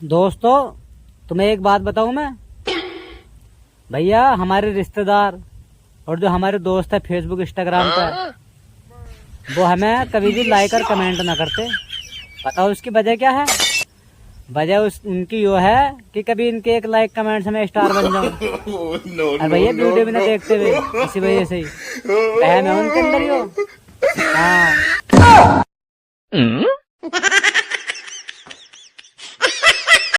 दोस्तों, तुम्हें एक बात बताऊं मैं। भैया, हमारे रिश्तेदार और जो हमारे दोस्त है फेसबुक इंस्टाग्राम पर, वो हमें कभी भी लाइक और कमेंट ना करते। बताओ उसकी वजह क्या है? वजह उनकी यो है कि कभी इनके एक लाइक कमेंट से मैं स्टार बन जाऊं। और भैया वीडियो भी ना देखते हुए, इसी वजह से ही वहम है उनके अंदर यो। हाँ।